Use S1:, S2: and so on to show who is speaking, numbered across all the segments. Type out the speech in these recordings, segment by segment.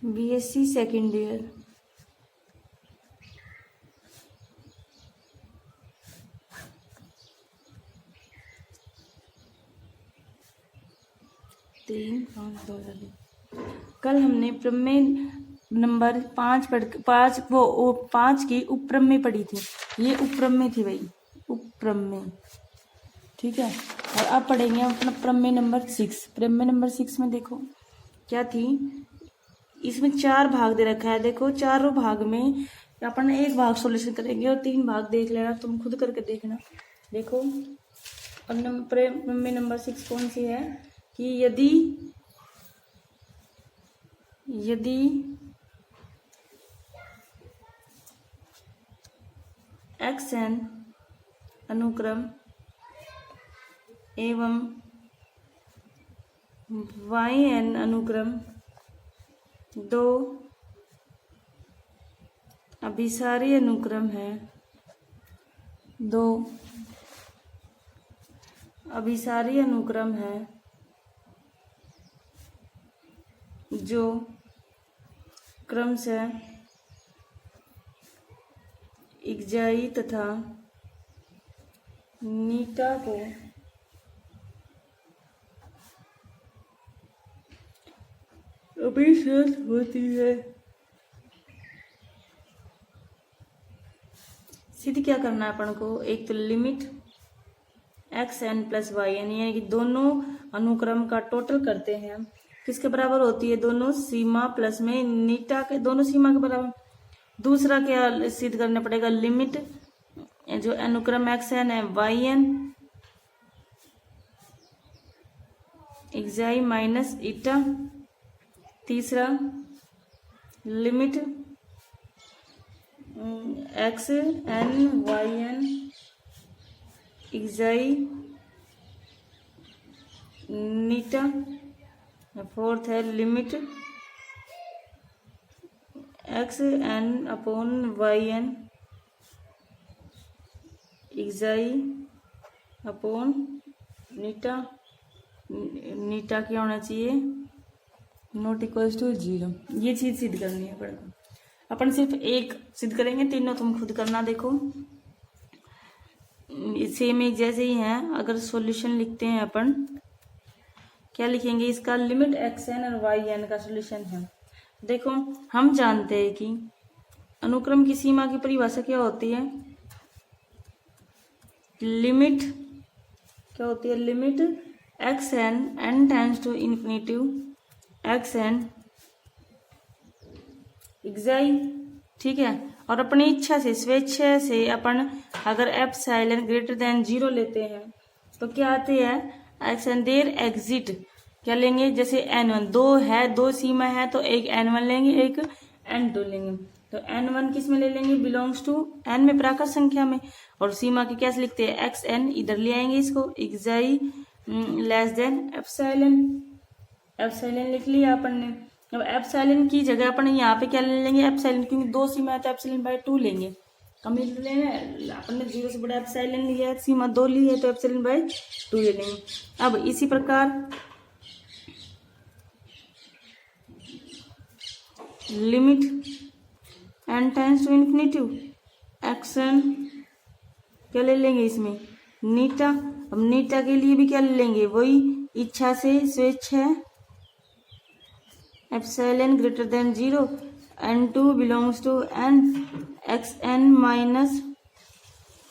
S1: BSc second year. तीन पाँच 2002। कल हमने प्रमेय नंबर 5 की उपप्रमेय पढ़ी थी। ये उपप्रमेय थी भाई, उपप्रमेय। ठीक है, और अब पढ़ेंगे अपना प्रमेय नंबर 6। प्रमेय नंबर 6 में देखो क्या थी, इसमें 4 भाग दे रखा है। देखो चारों भाग में अपन एक भाग सॉल्यूशन करेंगे और 3 भाग देख लेना, तुम खुद करके देखना। देखो प्रमेय नंबर 6 कौन सी है कि यदि xn अनुक्रम एवं yn अनुक्रम दो अभिसारी अनुक्रम है, दो अभिसारी अनुक्रम है जो क्रमशः इक्जाई तथा नीटा को अभिश्रेत होती है। सिद्ध क्या करना है अपन को, एक तो limit xn plus y n, यानी कि दोनों अनुक्रम का टोटल करते हैं किसके बराबर होती है, दोनों सीमा प्लस में नीटा के, दोनों सीमा के बराबर। दूसरा क्या सिद्ध करना पड़ेगा, लिमिट जो अनुक्रम xn है yn xi माइनस ईटा। तीसरा लिमिट xn yn xi नीटा। फोर्थ है limit xn upon yn xi upon नीटा। नीटा क्या होना चाहिए, नॉट इक्वल्स टू 0। ये चीज सिद्ध करनी है अपन को। अपन सिर्फ एक सिद्ध करेंगे, तीनों तुम खुद करना। देखो सेम एक जैसे ही हैं। अगर सॉल्यूशन लिखते हैं अपन, क्या लिखेंगे, इसका लिमिट xn और yn का सॉल्यूशन है। देखो हम जानते हैं कि अनुक्रम की सीमा की परिभाषा क्या होती है, लिमिट क्या होती है, limit xn n tends to infinity xn xi। ठीक है, और अपनी इच्छा से स्वेच्छा से अपन अगर एप्सिलॉन ग्रेटर देन 0 लेते हैं तो क्या आते हैं, एक्सन देर एग्जिट क्या लेंगे, जैसे n1 दो है, दो सीमा है तो एक n1 लेंगे एक n2 लेंगे। तो n1 किस में ले लेंगे, बिलोंग्स टू n में प्राकृत संख्या में, और सीमा की कैसे लिखते हैं, xn इधर ले आएंगे इसको, xi less than epsilon. Epsilon लिख लिया अपन ने। अब एप्सिलॉन की जगह अपन यहाँ पे क्या ले लेंगे, एप्सिलॉन, क्योंकि दो सीमा है तो एप्सिलॉन बाय 2 लेंगे। कमी लेना, अपन ने 0 से बड़ा एप्सिलॉन लिया है, सीमा 2 ली है तो एप्सिलॉन बाय 2 ले लेंगे। अब इसी प्रकार limit n tends to infinity x n क्या ले लेंगे इसमें, नीटा। अब नीटा के लिए भी क्या ले लेंगे, वही इच्छा से स्वेच्छा epsilon greater than 0 n2 belongs to n xn minus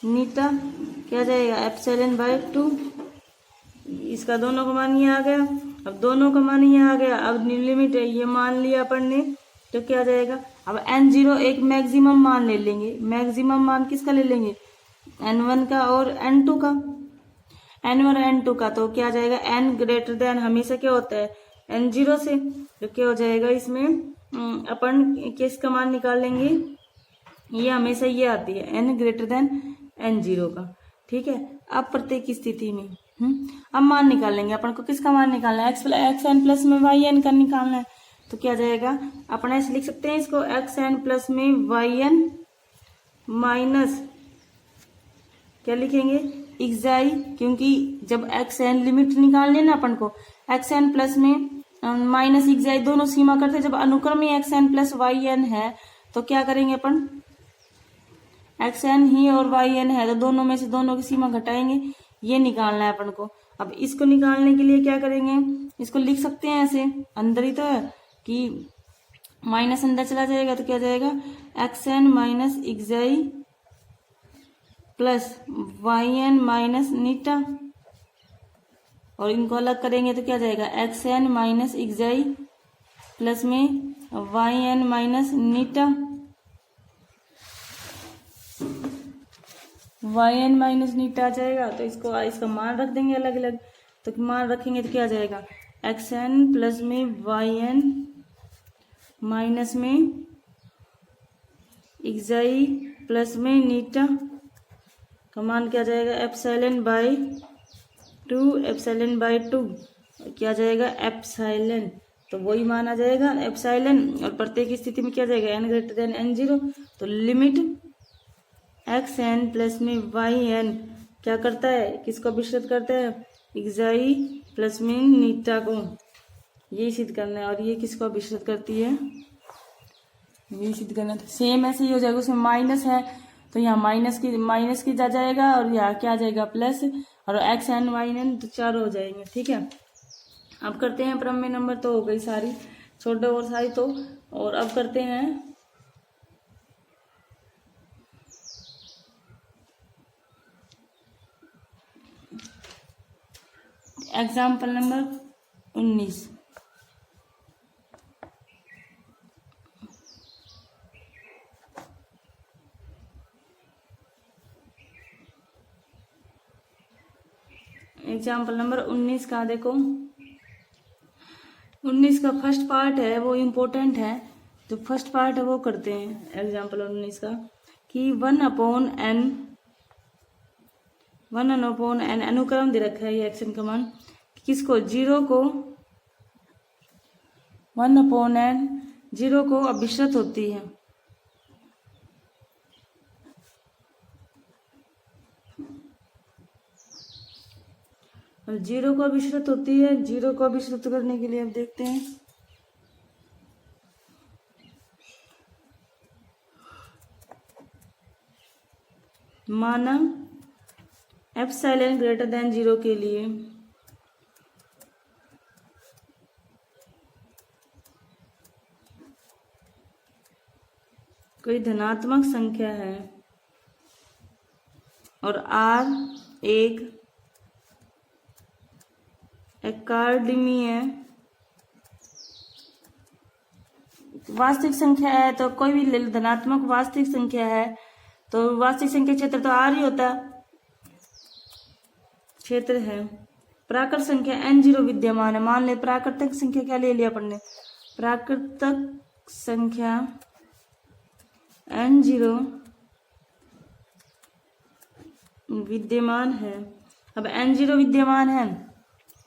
S1: नीटा क्या जाएगा, एप्सिलॉन बाय 2। इसका दोनों का मान ये आ गया। अब दोनों का मान ये आ गया, अब लिमिट ये मान लिया अपन ने तो क्या जाएगा, अब n0 एक मैक्सिमम मान ले लेंगे। मैक्सिमम मान किसका ले लेंगे, n1 का और n2 का, n1 और n2 का। तो क्या जाएगा, n ग्रेटर देन हमेशा क्या होता है n0 से, तो क्या हो जाएगा इसमें अपन किसका मान निकाल लेंगे, ये हमेशा ये आती है n ग्रेटर देन n0 का। ठीक है, अब प्रत्येक स्थिति में अब मान निकाल लेंगे। अपन को किसका मान निकालना है, xn प्लस में yn का निकालना है। तो क्या जाएगा, अपन ऐसे लिख सकते हैं इसको, xn प्लस में yn माइनस क्या लिखेंगे, xi, क्योंकि जब xn लिमिट निकालनी है ना अपन को, xn प्लस में माइनस एक्स दोनों सीमा करते हैं। जब अनुक्रम ही x n plus y n है तो क्या करेंगे अपन, एक्स एन ही और वाई एन है तो दोनों में से दोनों की सीमा घटाएंगे, ये निकालना है अपन को। अब इसको निकालने के लिए क्या करेंगे, इसको लिख सकते हैं ऐसे, अंदर ही तो है कि माइनस अंदर चला जाएगा तो क्या जाएगा, एक्स एन माइनस एक्स आई प्लस वाई एन माइनस नीटा, और इनको अलग करेंगे तो क्या जाएगा, एक्स एन माइनस एक्स आई प्लस में वाई एन माइनस नीटा, वाई एन माइनस नीटा आ जाएगा। तो इसका मान रख देंगे अलग अलग, तो मान रखेंगे तो क्या आ जाएगा, एक्स एन प्लस में वाई एन माइनस में एक्स आई प्लस में नीटा का मान क्या जाएगा, एप्सिलॉन बाई 2, एप्सिलॉन बाई 2 क्या जाएगा, एप्सिलॉन, तो वही मान आ जाएगा एप्सिलॉन। और प्रत्येक स्थिति में क्या जाएगा, n greater than n zero, तो लिमिट एक्स एन प्लस में वाई एन क्या करता है, किसको विस्तृत करता है, एक्स आई प्लस में नीटा को, ये सिद्ध करना है। और ये किसको विस्तृत करती है, ये सिद्ध करना है। सेम ऐसे ही हो जाएगा, उसमें माइनस है तो यहाँ माइनस की जा जाएगा और यहाँ क्या आ जाएगा प्लस, और एक्स एन वाई एन तो चारों हो जाएंगे। ठीक है, अब करते हैं प्रमेय नंबर, तो हो गई सारी छोटे और सारी तो, और अब करते हैं एग्जाम्पल नंबर 19। एग्जाम्पल नंबर 19 का देखो, 19 का फर्स्ट पार्ट है वो इम्पोर्टेंट है, जो फर्स्ट पार्ट है वो करते हैं एग्जाम्पल 19 का, कि 1/n अनुक्रम दे रखा है ये एक्शन का मान, किसको, जीरो को, 1/n जीरो को अभिश्रित होती है, और जीरो को अभिश्रित होती है। जीरो को अभिश्रित करने के लिए अब देखते हैं, माना एप्सिलॉन ग्रेटर देन जीरो के लिए कोई धनात्मक संख्या है और आर एक एकाडेमी है, वास्तविक संख्या है, तो कोई भी धनात्मक वास्तविक संख्या है तो वास्तविक संख्या क्षेत्र तो आर ही होता क्षेत्र है। प्राकृत संख्या n0 विद्यमान है, मान ले प्राकृतिक संख्या क्या ले लिया अपन ने, प्राकृतिक संख्या n0 विद्यमान है। अब n0 विद्यमान है,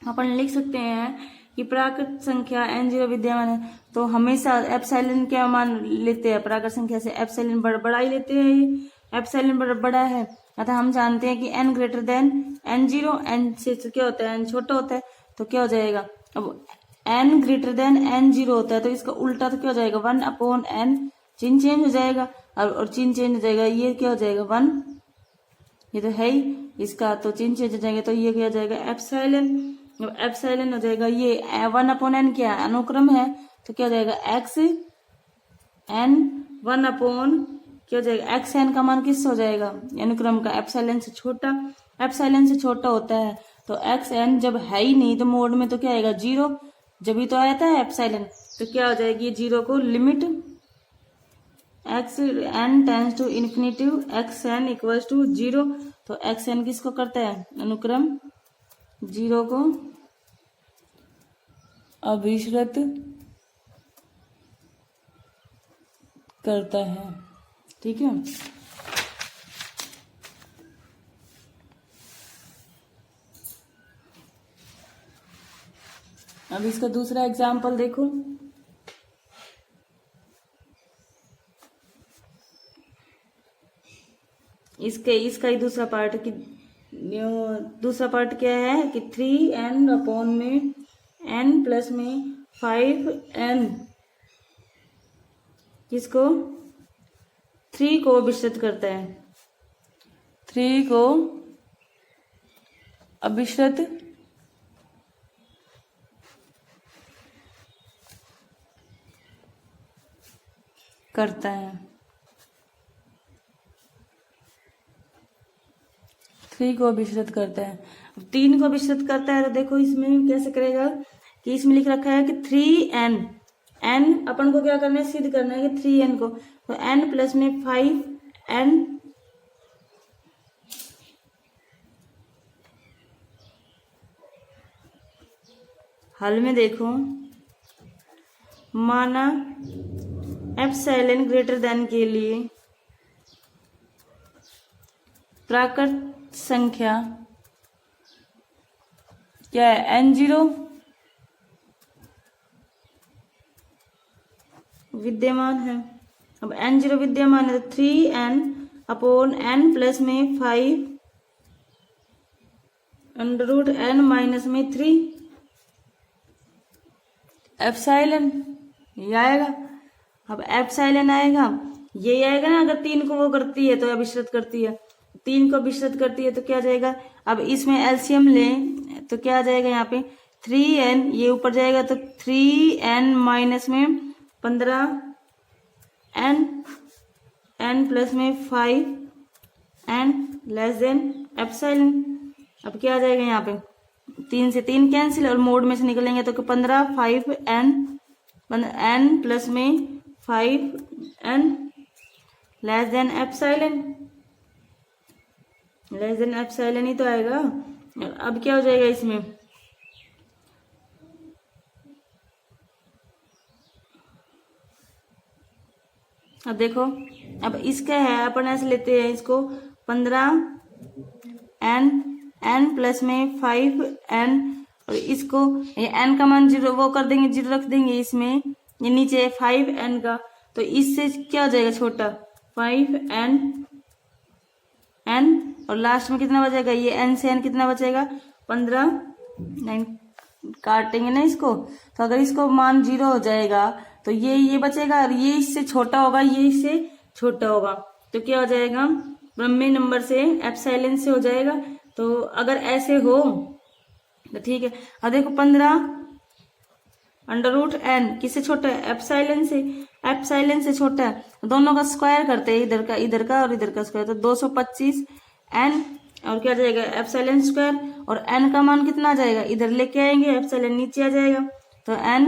S1: अपन लिख सकते हैं कि प्राकृत संख्या n0 विद्यमान है, तो हमेशा एप्सिलॉन क्या मान लेते हैं, प्राकृत संख्या से एप्सिलॉन बड़ा ही लेते हैं, ये एप्सिलॉन बड़ा है, अतः हम जानते हैं कि n greater than n0, n से क्या होता है, n छोटा होता है, तो क्या हो जाएगा, अब n ग्रेटर देन n0 होता है तो इसका उल्टा तो क्या हो जाएगा, 1/n, चिन्ह चेंज हो जाएगा, और चिन्ह चेंज हो जाएगा, ये क्या हो जाएगा 1, ये तो है ही इसका, तो चिन्ह चेंज हो जाएगा, तो ये क्या हो जाएगा एप्सिलॉन, एप्सिलॉन हो जाएगा, ये 1/n क्या है, अनुक्रम है, तो क्या हो जाएगा एक्स एन 1/, क्या हो जाएगा एक्स एन का मान किससे हो जाएगा, अनुक्रम का, एप्सिलॉन से छोटा, एप्सिलॉन से छोटा होता है, तो एक्स एन जब है ही नहीं तो मोड में तो क्या आएगा 0, जब ही तो आता है एप्सिलॉन, तो क्या हो जाएगी 0 को limit x n tends to infinity x n equals to 0, तो एक्स एन किसको करता है, अनुक्रम 0 को अभिश्रित करता है। ठीक है, अब इसका दूसरा एग्जाम्पल देखो, इसका ही दूसरा पार्ट की, दूसरा पार्ट क्या है कि 3n/n प्लस में 5n किसको 3 को अभिश्रित करता है, 3 को अभिश्रित करता है, 3 को अभिश्रित करता है। अब 3 को अभिश्रित करता है तो देखो इसमें कैसे करेगा कि इसमें लिख रखा है कि 3n, n अपन को क्या करना है, सिद्ध करना है कि 3n को, तो n प्लस में 5n हल में देखो, माना एप्सिलॉन ग्रेटर देन के लिए प्राकृत संख्या क्या है, n0 विद्यमान है। अब n0 विद्यमान है तो 3n अपॉन n प्लस में 5 अंडर रूट n माइनस में 3 एप्सिलॉन, ये आएगा। अब एप्सिलॉन आएगा, ये आएगा ना, अगर 3 को वो करती है तो अभिश्रित करती है, 3 को अभिश्रित करती है तो क्या जाएगा, अब इसमें एलसीएम लें तो क्या जाएगा, यहाँ पे 3n ये ऊपर जाएगा तो 3n माइनस में 15n n प्लस में 5n लेस देन एप्सिलॉन। अब क्या आ जाएगा यहाँ पे, 3 से 3 कैंसिल और मोड में से निकलेंगे तो 15 5n n प्लस में 5n less than epsilon, less than epsilon ही तो आएगा। अब क्या हो जाएगा इसमें, अब देखो, अब इसका है अपन ऐसे लेते हैं इसको 15n n प्लस में 5n और इसको ये n का मान 0 वो कर देंगे, 0 रख देंगे इसमें, ये नीचे 5n का, तो इससे क्या हो जाएगा छोटा 5n n और लास्ट में कितना बचेगा, ये n से n कितना बचेगा 15, 9 काटेंगे ना इसको, तो अगर इसको मान 0 हो जाएगा तो ये बचेगा और ये इससे छोटा होगा, ये इससे छोटा होगा, तो क्या हो जाएगा ब्रह्मी नंबर से एप्सिलॉन से हो जाएगा। तो अगर ऐसे हो तो ठीक है। अब देखो 15 अंडर रूट n किससे छोटा है, एप्सिलॉन से, एप्सिलॉन से छोटा है, दोनों का स्क्वायर करते हैं, इधर का और इधर का स्क्वायर, तो 225 n और क्या जाएगा एप्सिलॉन स्क्वायर, और n का मान कितना आ जाएगा, इधर लेके आएंगे एप्सिलॉन नीचे आ जाएगा, तो n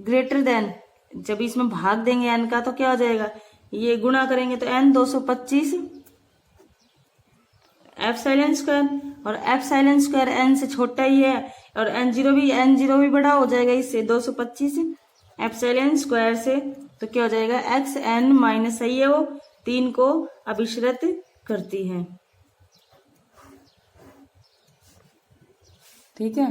S1: ग्रेटर देन, जब इसमें भाग देंगे n का तो क्या हो जाएगा, ये गुणा करेंगे तो n 225 एप्सिलॉन स्क्वायर, और एप्सिलॉन स्क्वायर n से छोटा ही है, और n0 भी बड़ा हो जाएगा इससे 225 एप्सिलॉन स्क्वायर से, तो क्या हो जाएगा एक्स n माइनस, सही है, वो 3 को अभिश्रित करती है, ठीक है।